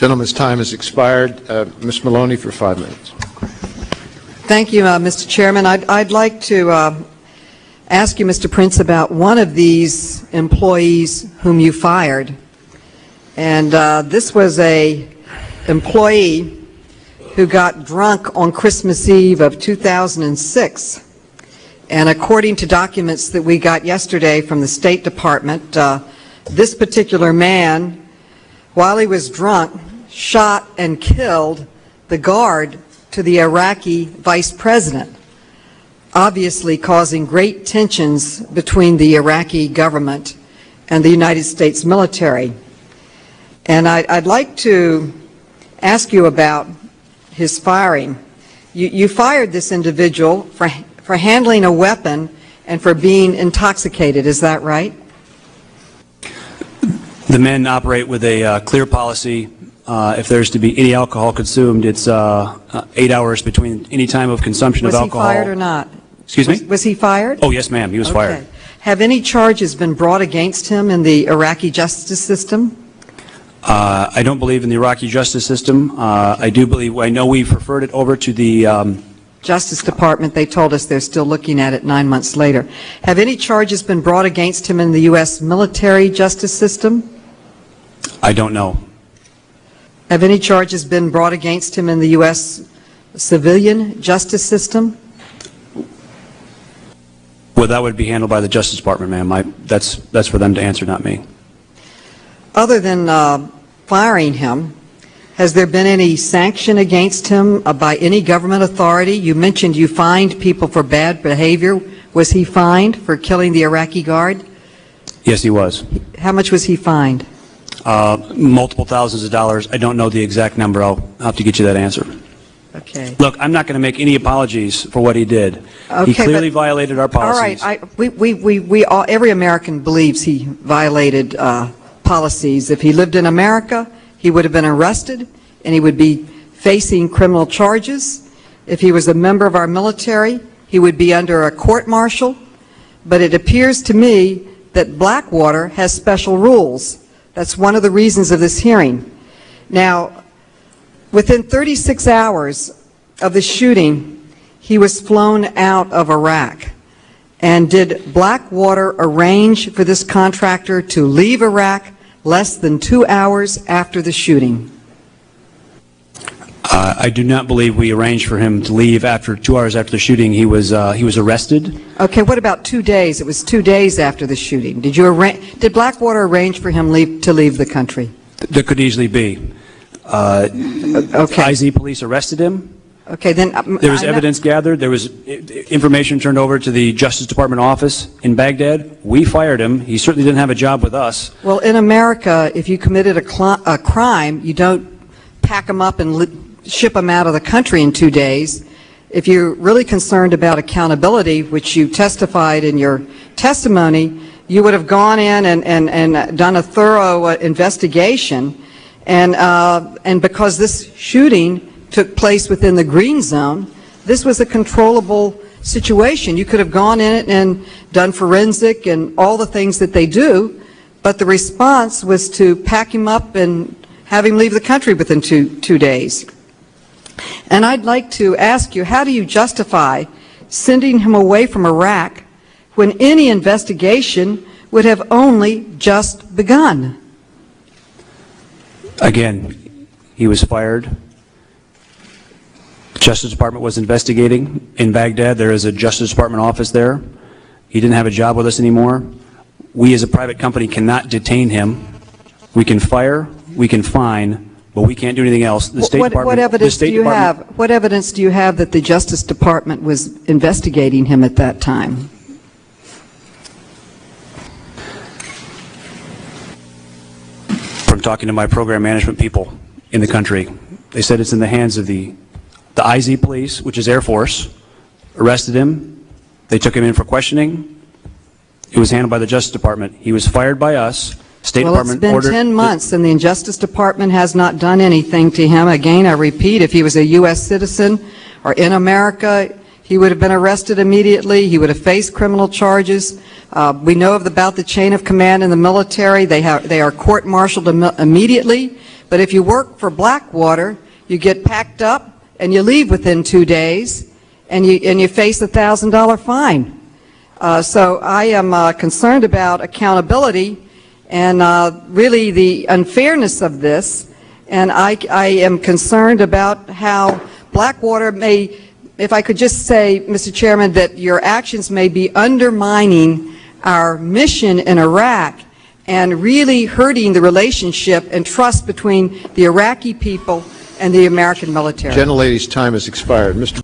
Gentleman's time has expired. Ms. Maloney for 5 minutes. Thank you, Mr. Chairman. I'd like to ask you, Mr. Prince, about one of these employees whom you fired. And this was a employee who got drunk on Christmas Eve of 2006. And according to documents that we got yesterday from the State Department, this particular man, while he was drunk, shot and killed the guard to the Iraqi vice president, obviously causing great tensions between the Iraqi government and the United States military. And I'd like to ask you about his firing. You fired this individual for handling a weapon and for being intoxicated, is that right? The men operate with a clear policy. If there's to be any alcohol consumed, it's 8 hours between any time of consumption of alcohol. Was he fired or not? Excuse me? Was he fired? Oh, yes, ma'am. He was fired. Have any charges been brought against him in the Iraqi justice system? I don't believe in the Iraqi justice system. I know we've referred it over to the Justice Department. They told us they're still looking at it 9 months later. Have any charges been brought against him in the U.S. military justice system? I don't know. Have any charges been brought against him in the U.S. civilian justice system? Well, that would be handled by the Justice Department, ma'am. That's for them to answer, not me. Other than firing him, has there been any sanction against him by any government authority? You mentioned you fined people for bad behavior. Was he fined for killing the Iraqi guard? Yes, he was. How much was he fined? Multiple thousands of dollars. I don't know the exact number. I'll have to get you that answer. Okay. Look, I'm not going to make any apologies for what he did. Okay, he clearly violated our policies. All right. Every American believes he violated policies. If he lived in America, he would have been arrested and he would be facing criminal charges. If he was a member of our military, he would be under a court-martial. But it appears to me that Blackwater has special rules. That's one of the reasons of this hearing. Now, within 36 hours of the shooting, he was flown out of Iraq. And did Blackwater arrange for this contractor to leave Iraq less than 2 hours after the shooting? I do not believe we arranged for him to leave after 2 hours after the shooting. He was arrested. Okay, what about 2 days? It was 2 days after the shooting. Did Blackwater arrange for him to leave the country? There could easily be. Okay. IZ police arrested him. Okay, then there was evidence gathered. There was information turned over to the Justice Department office in Baghdad. We fired him. He certainly didn't have a job with us. Well, in America, if you committed a crime, you don't pack them up and ship them out of the country in 2 days. If you're really concerned about accountability, which you testified in your testimony, you would have gone in and done a thorough investigation. And because this shooting took place within the green zone, this was a controllable situation. You could have gone in it and done forensic and all the things that they do, but the response was to pack him up and have him leave the country within two days. And I'd like to ask you, how do you justify sending him away from Iraq when any investigation would have only just begun? Again, he was fired. The Justice Department was investigating in Baghdad. There is a Justice Department office there. He didn't have a job with us anymore. We as a private company cannot detain him. We can fire, we can fine, but we can't do anything else. The State Department. What evidence do you have? What evidence do you have that the Justice Department was investigating him at that time? From talking to my program management people in the country, they said it's in the hands of the IZ police, which is Air Force, arrested him. They took him in for questioning. It was handled by the Justice Department. He was fired by us. State Department ordered. Well, it's been 10 months, and the Justice Department has not done anything to him. Again, I repeat, if he was a U.S. citizen or in America, he would have been arrested immediately. He would have faced criminal charges. We know about the chain of command in the military. They are court-martialed immediately. But if you work for Blackwater, you get packed up and you leave within 2 days, and you face a $1,000 fine. So I am concerned about accountability and really the unfairness of this, and I am concerned about how Blackwater may, if I could just say, Mr. Chairman, that your actions may be undermining our mission in Iraq and really hurting the relationship and trust between the Iraqi people and the American military. Gentlelady's time has expired. Mr.